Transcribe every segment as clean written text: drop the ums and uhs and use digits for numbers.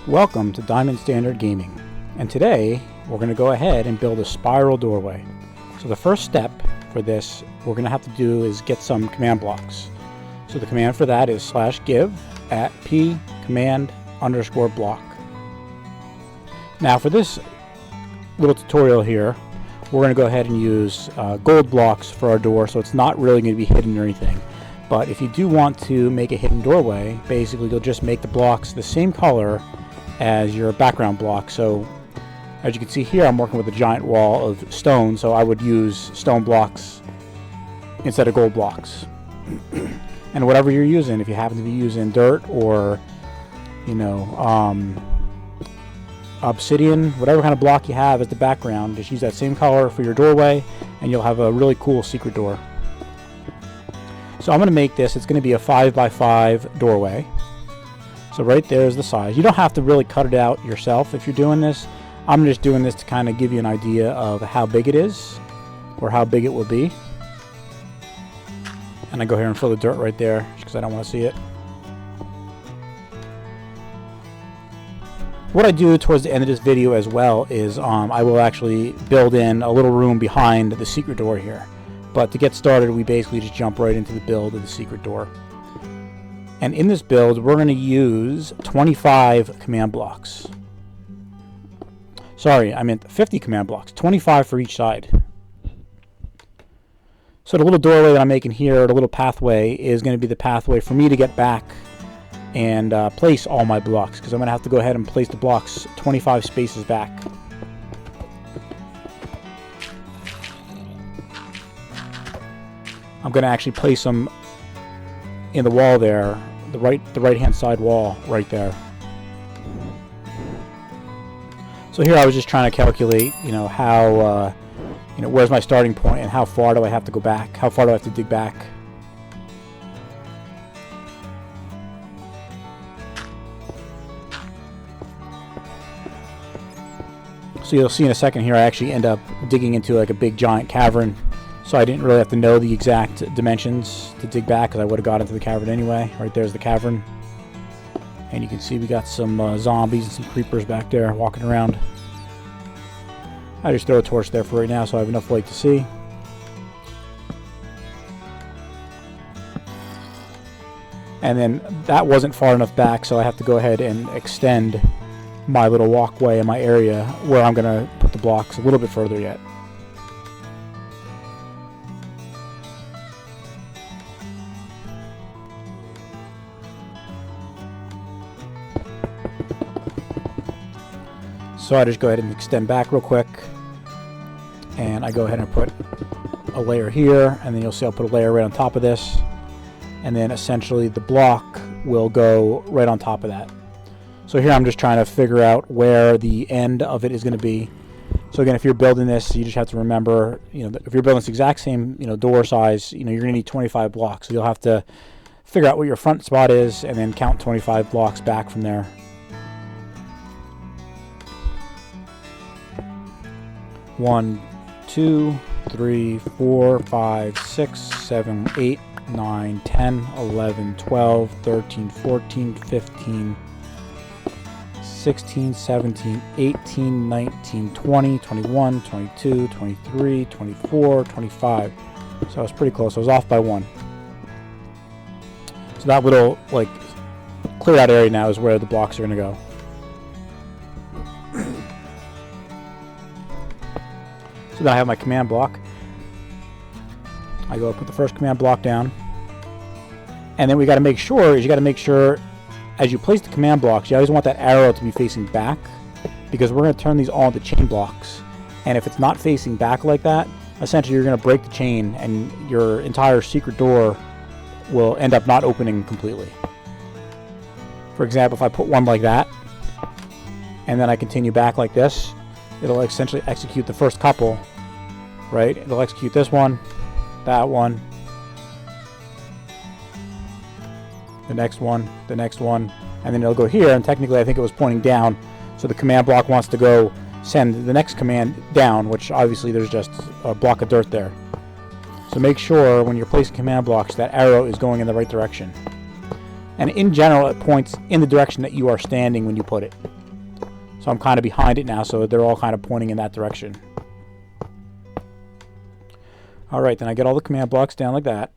Welcome to Diamond.Standard.Gaming, and today we're going to go ahead and build a spiral doorway. So the first step for this we're going to have to do is get some command blocks. So the command for that is /give at p command_block. Now for this little tutorial here, we're going to go ahead and use gold blocks for our door, so it's not really going to be hidden or anything. But if you do want to make a hidden doorway, basically you'll just make the blocks the same color as your background block. So as you can see here, I'm working with a giant wall of stone, so I would use stone blocks instead of gold blocks. And whatever you're using, if you happen to be using dirt or obsidian, whatever kind of block you have as the background, just use that same color for your doorway and you'll have a really cool secret door. So I'm going to make this, it's going to be a 5x5 doorway. So right there is the size. You don't have to really cut it out yourself if you're doing this. I'm just doing this to kind of give you an idea of how big it is, or how big it will be. And I go here and fill the dirt right there, just because I don't want to see it. What I do towards the end of this video as well is I will actually build in a little room behind the secret door here. But to get started, we basically just jump right into the build of the secret door. And in this build, we're going to use 25 command blocks. Sorry, I meant 50 command blocks, 25 for each side. So the little doorway that I'm making here, the little pathway, is going to be the pathway for me to get back and place all my blocks, because I'm going to have to go ahead and place the blocks 25 spaces back. I'm going to actually place them in the wall there, the right hand side wall right there. So here I was just trying to calculate, how, where's my starting point and how far do I have to go back? How far do I have to dig back? So you'll see in a second here, I actually end up digging into like a big giant cavern. So I didn't really have to know the exact dimensions to dig back, because I would have got into the cavern anyway. Right there's the cavern. And you can see we got some zombies and some creepers back there walking around. I just throw a torch there for right now so I have enough light to see. And then that wasn't far enough back, so I have to go ahead and extend my little walkway in my area where I'm going to put the blocks a little bit further yet. So I just go ahead and extend back real quick, and I go ahead and put a layer here, and then you'll see I'll put a layer right on top of this, and then essentially the block will go right on top of that. So here I'm just trying to figure out where the end of it is going to be. So again, if you're building this, you just have to remember, if you're building this exact same, door size, you're going to need 25 blocks. So you'll have to figure out what your front spot is, and then count 25 blocks back from there. 1, 2, 3, 4, 5, 6, 7, 8, 9, 10, 11, 12, 13, 14, 15, 16, 17, 18, 19, 20, 21, 22, 23, 24, 25. So I was pretty close. I was off by 1. So that little, cleared out area now is where the blocks are going to go. So then I have my command block. I go put the first command block down. And then we got to make sure, as you place the command blocks, you always want that arrow to be facing back, because we're going to turn these all into chain blocks. And if it's not facing back like that, essentially you're going to break the chain and your entire secret door will end up not opening completely. For example, if I put one like that, and then I continue back like this, it'll essentially execute the first couple, right? It'll execute this one, that one, the next one, and then it'll go here, and technically I think it was pointing down, so the command block wants to go send the next command down, which obviously there's just a block of dirt there. So make sure when you're placing command blocks that arrow is going in the right direction. And in general, it points in the direction that you are standing when you put it. So I'm kind of behind it now, so they're all kind of pointing in that direction. Alright, then I get all the command blocks down like that.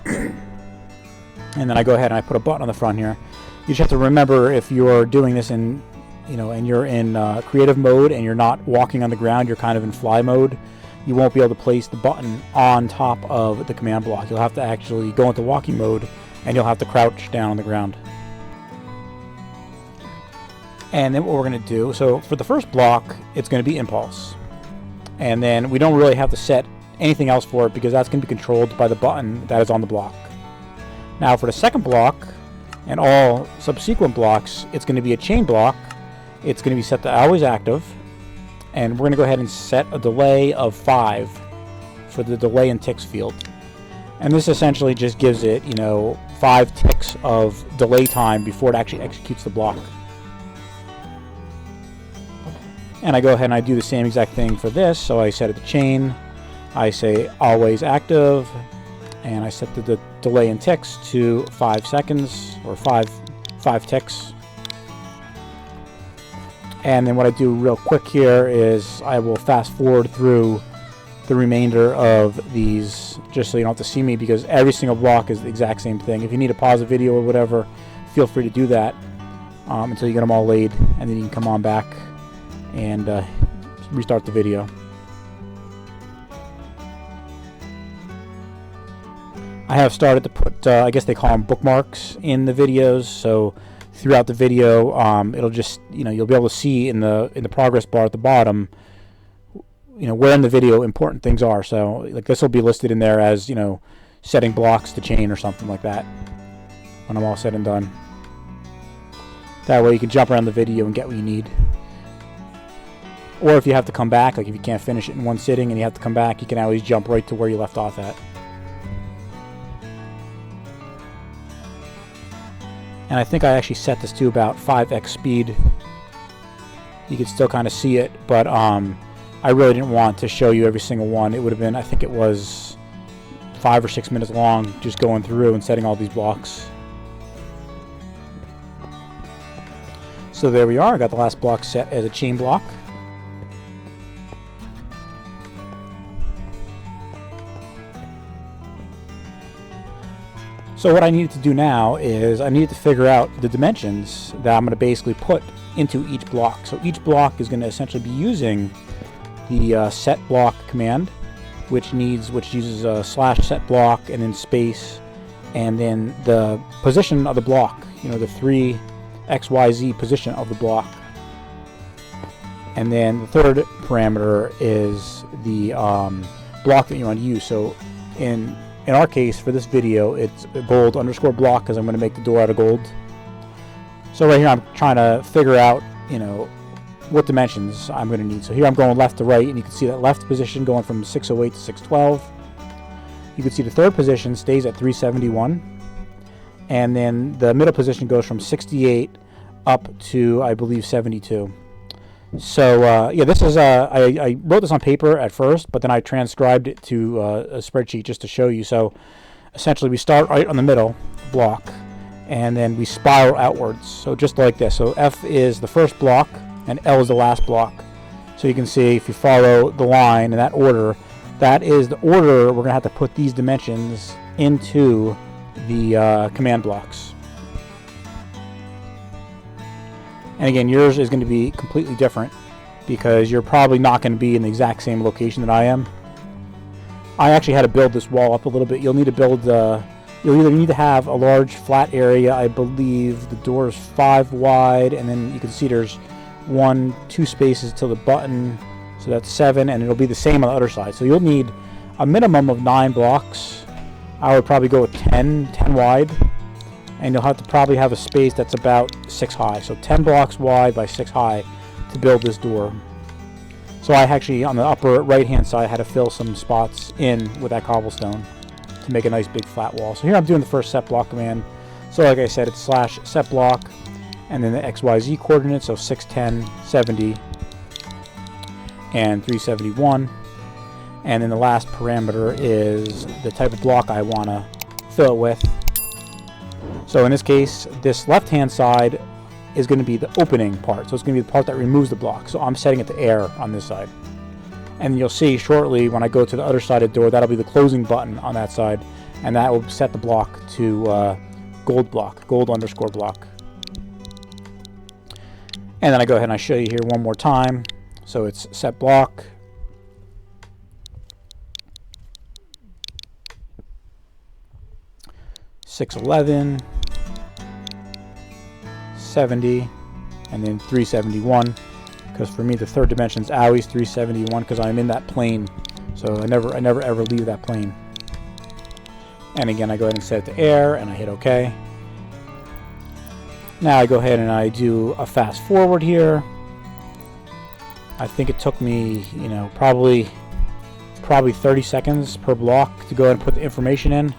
And then I go ahead and I put a button on the front here. You just have to remember, if you're doing this in, and you're in creative mode and you're not walking on the ground, you're kind of in fly mode, you won't be able to place the button on top of the command block. You'll have to actually go into walking mode, and you'll have to crouch down on the ground. And then what we're going to do, so for the first block, it's going to be impulse. And then we don't really have to set anything else for it, because that's going to be controlled by the button that is on the block. Now for the second block, and all subsequent blocks, it's going to be a chain block. It's going to be set to always active. And we're going to go ahead and set a delay of 5 for the delay and ticks field. And this essentially just gives it, 5 ticks of delay time before it actually executes the block. And I go ahead and I do the same exact thing for this. So I set it to chain. I say always active. And I set the delay and ticks to 5 seconds, or 5 ticks. And then what I do real quick here is I will fast forward through the remainder of these, just so you don't have to see me, because every single block is the exact same thing. If you need to pause a video or whatever, feel free to do that until you get them all laid, and then you can come on back and restart the video. I have started to put, I guess they call them bookmarks in the videos, so throughout the video, it'll just, you'll be able to see in the progress bar at the bottom, where in the video important things are. So like this will be listed in there as, setting blocks to chain or something like that when I'm all said and done. That way you can jump around the video and get what you need. Or if you have to come back, like if you can't finish it in one sitting and you have to come back, you can always jump right to where you left off at. And I think I actually set this to about 5x speed. You can still kind of see it, but I really didn't want to show you every single one. It would have been, I think it was 5 or 6 minutes long, just going through and setting all these blocks. So there we are. I got the last block set as a chain block. So what I needed to do now is I needed to figure out the dimensions that I'm going to basically put into each block. So each block is going to essentially be using the set block command, which uses a /set block and then space, and then the position of the block, the 3 XYZ position of the block. And then the third parameter is the block that you want to use. So in our case, for this video, it's gold _ block, because I'm going to make the door out of gold. So right here, I'm trying to figure out, what dimensions I'm going to need. So here I'm going left to right, and you can see that left position going from 608 to 612. You can see the third position stays at 371. And then the middle position goes from 68 up to, I believe, 72. So yeah, this is I wrote this on paper at first, but then I transcribed it to a spreadsheet just to show you. So essentially we start right on the middle block, and then we spiral outwards, so just like this. So F is the first block and L is the last block. So you can see, if you follow the line in that order, that is the order we're gonna have to put these dimensions into the command blocks. And again, yours is going to be completely different, because you're probably not going to be in the exact same location that I am. I actually had to build this wall up a little bit. You'll need to build, you'll either need to have a large flat area. I believe the door is 5 wide, and then you can see there's 2 spaces till the button, so that's 7, and it'll be the same on the other side. So you'll need a minimum of 9 blocks. I would probably go with 10 wide. And you'll have to probably have a space that's about 6 high. So 10 blocks wide by 6 high to build this door. So I actually, on the upper right hand side, had to fill some spots in with that cobblestone to make a nice big flat wall. So here I'm doing the first set block command. So like I said, it's /set block, and then the XYZ coordinates, so 610, 70, and 371. And then the last parameter is the type of block I want to fill it with. So in this case, this left-hand side is going to be the opening part. So it's going to be the part that removes the block. So I'm setting it to air on this side. And you'll see shortly when I go to the other side of the door, that'll be the closing button on that side. And that will set the block to gold underscore block. And then I go ahead and I show you here one more time. So it's set block. $611, $70, and then $371. Because for me, the third dimension is always $371 because I'm in that plane. So I never ever leave that plane. And again, I go ahead and set it to air, and I hit OK. Now I go ahead and I do a fast forward here. I think it took me, you know, probably 30 seconds per block to go ahead and put the information in.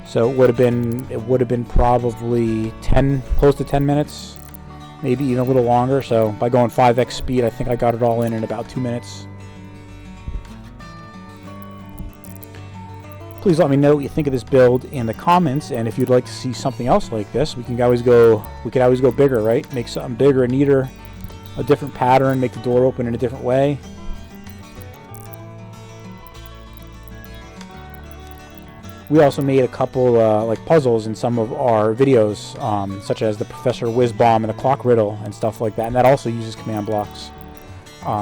So it would have been probably close to 10 minutes, maybe even a little longer. So by going 5x speed, I think I got it all in about 2 minutes. Please let me know what you think of this build in the comments, and if you'd like to see something else like this, we could always go bigger, right? Make something bigger and neater, a different pattern, make the door open in a different way. We also made a couple like puzzles in some of our videos, such as the Professor Whiz Bomb and the Clock Riddle and stuff like that, and that also uses command blocks.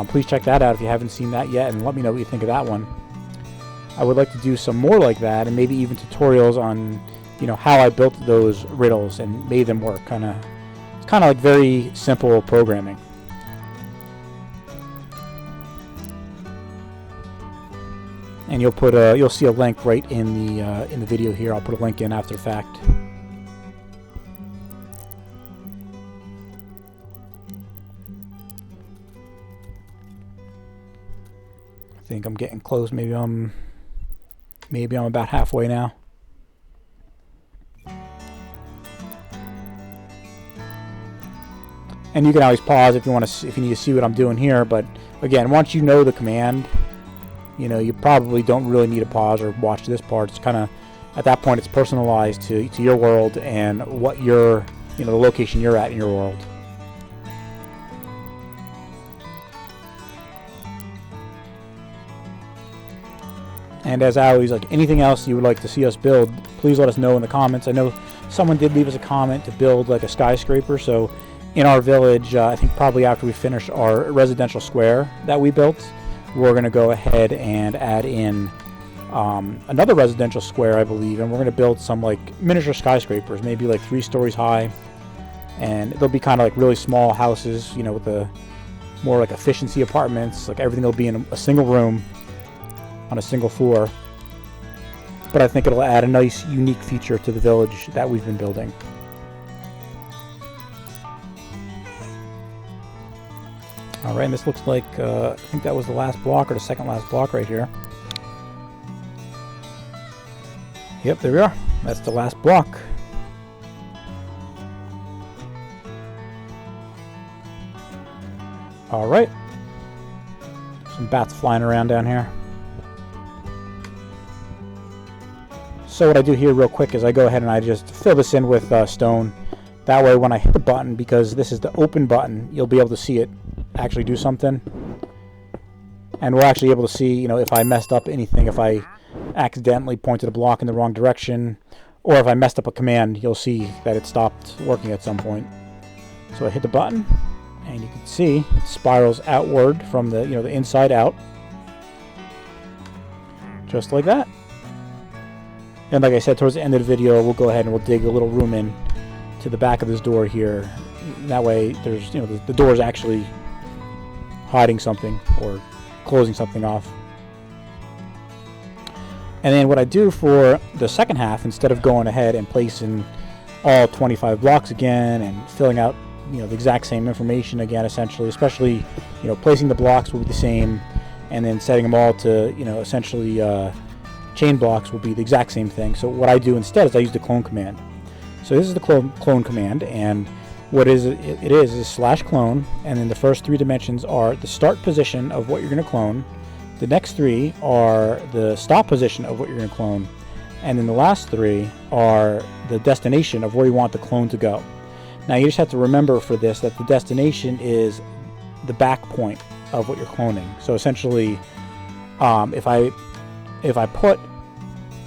Please check that out if you haven't seen that yet, and let me know what you think of that one. I would like to do some more like that, and maybe even tutorials on, you know, how I built those riddles and made them work. It's kind of like very simple programming. And you'll see a link right in the video here. I'll put a link in after the fact. I think I'm getting close. Maybe I'm about halfway now. And you can always pause if you need to see what I'm doing here. But again, once you know the command, you know, you probably don't really need to pause or watch this part. It's kind of, at that point, it's personalized to your world and what the location you're at in your world. And as always, like anything else you would like to see us build, please let us know in the comments. I know someone did leave us a comment to build like a skyscraper. So in our village, I think probably after we finish our residential square that we built, we're going to go ahead and add in another residential square, I believe, and we're going to build some like miniature skyscrapers, maybe like 3 stories high, and they'll be kind of like really small houses, you know, with a more like efficiency apartments. Like everything will be in a single room on a single floor, but I think it'll add a nice unique feature to the village that we've been building. Alright, and this looks like, I think that was the last block, or the second last block right here. Yep, there we are. That's the last block. Alright. Some bats flying around down here. So what I do here real quick is I go ahead and I just fill this in with stone. That way when I hit the button, because this is the open button, you'll be able to see it actually do something. And we're actually able to see, you know, if I messed up anything, if I accidentally pointed a block in the wrong direction, or if I messed up a command, you'll see that it stopped working at some point. So I hit the button, and you can see it spirals outward from the, you know, the inside out. Just like that. And like I said, towards the end of the video, we'll go ahead and we'll dig a little room in to the back of this door here. That way, there's, you know, the door is actually hiding something or closing something off. And then what I do for the second half, instead of going ahead and placing all 25 blocks again and filling out, you know, the exact same information again, essentially, especially, you know, placing the blocks will be the same, and then setting them all to, you know, essentially chain blocks will be the exact same thing. So what I do instead is I use the clone command. So this is the clone command, and what it is /clone, and then the first 3 dimensions are the start position of what you're going to clone. The next 3 are the stop position of what you're going to clone, And then the last 3 are the destination of where you want the clone to go. Now you just have to remember for this that the destination is the back point of what you're cloning. So essentially, if I put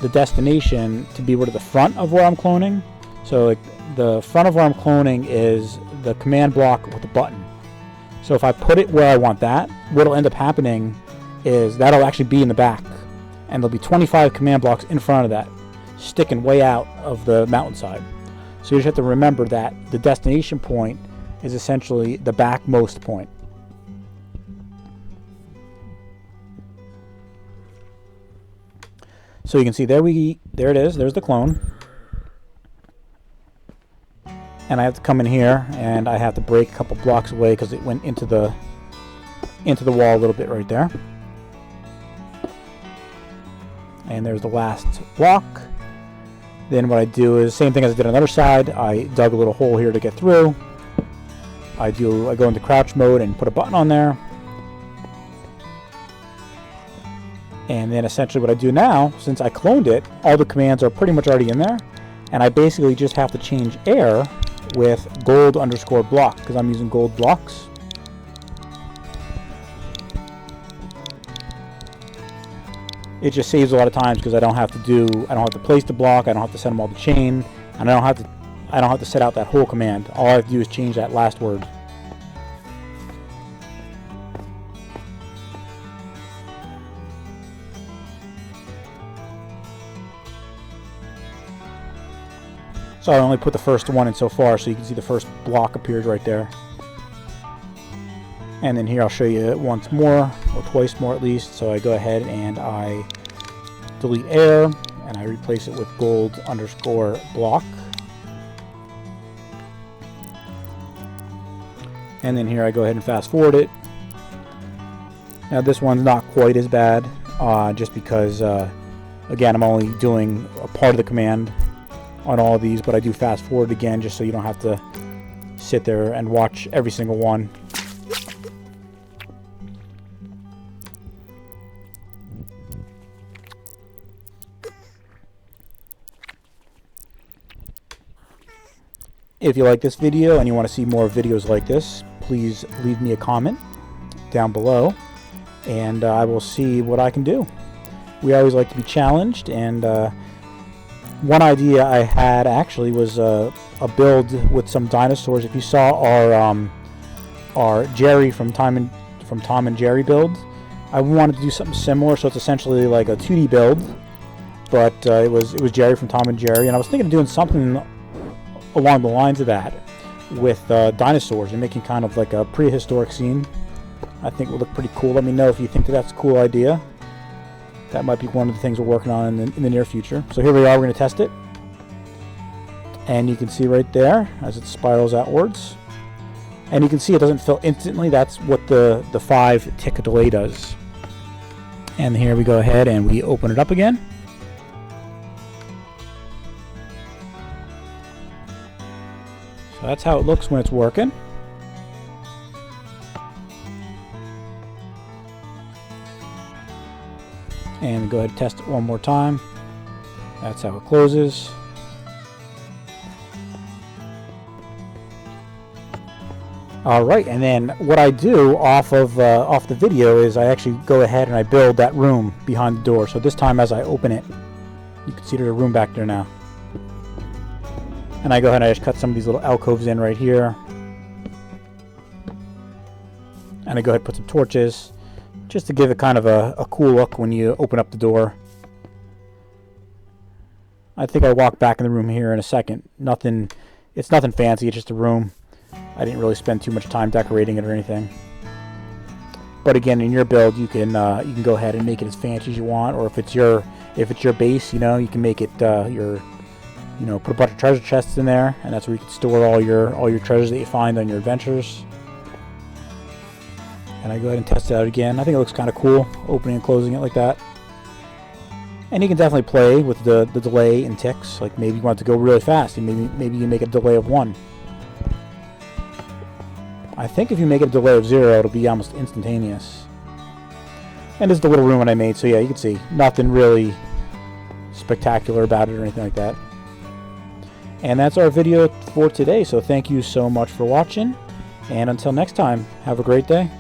the destination to be to the front of where I'm cloning, so like the front of where I'm cloning is the command block with the button. So if I put it where I want that, what'll end up happening is that'll actually be in the back, and there'll be 25 command blocks in front of that, sticking way out of the mountainside. So you just have to remember that the destination point is essentially the backmost point. So you can see there it is. There's the clone. And I have to come in here and I have to break a couple blocks away because it went into the wall a little bit right there. And there's the last block. Then what I do is same thing as I did on the other side. I dug a little hole here to get through. I go into crouch mode and put a button on there. And then essentially what I do now, since I cloned it, all the commands are pretty much already in there. And I basically just have to change air with gold_block because I'm using gold blocks. It just saves a lot of times because I don't have to place the block, I don't have to send them all the chain, and I don't have to set out that whole command. All I have to do is change that last word. So I only put the first one in so far, so you can see the first block appeared right there. And then here I'll show you once more, or twice more at least. So I go ahead and I delete air, and I replace it with gold_block. And then here I go ahead and fast forward it. Now this one's not quite as bad, just because, again, I'm only doing a part of the command on all of these, but I do fast forward again just so you don't have to sit there and watch every single one. If you like this video and you want to see more videos like this, please leave me a comment down below and I will see what I can do. We always like to be challenged, and one idea I had actually was a build with some dinosaurs. If you saw our Jerry from Tom and Jerry build, I wanted to do something similar. So it's essentially like a 2D build, but it was Jerry from Tom and Jerry, and I was thinking of doing something along the lines of that with dinosaurs and making kind of like a prehistoric scene. I think it would look pretty cool. Let me know if you think that's a cool idea. That might be one of the things we're working on in the near future. So here we are, we're going to test it. And you can see right there as it spirals outwards. And you can see it doesn't fill instantly. That's what the 5 tick delay does. And here we go ahead and we open it up again. So that's how it looks when it's working. And go ahead and test it one more time. That's how it closes. Alright, and then what I do off the video is I actually go ahead and I build that room behind the door. So this time as I open it, you can see there's a room back there now. And I go ahead and I just cut some of these little alcoves in right here. And I go ahead and put some torches, just to give it kind of a cool look when you open up the door. I think I'll walk back in the room here in a second. It's nothing fancy, it's just a room. I didn't really spend too much time decorating it or anything. But again, in your build, you can go ahead and make it as fancy as you want, or if it's your base, you can make it put a bunch of treasure chests in there, and that's where you can store all your treasures that you find on your adventures. And I go ahead and test it out again. I think it looks kind of cool, opening and closing it like that. And you can definitely play with the delay and ticks. Like maybe you want it to go really fast, and maybe you make a delay of 1. I think if you make it a delay of 0, it'll be almost instantaneous. And this is the little room that I made, so yeah, you can see nothing really spectacular about it or anything like that. And that's our video for today, so thank you so much for watching, and until next time, have a great day.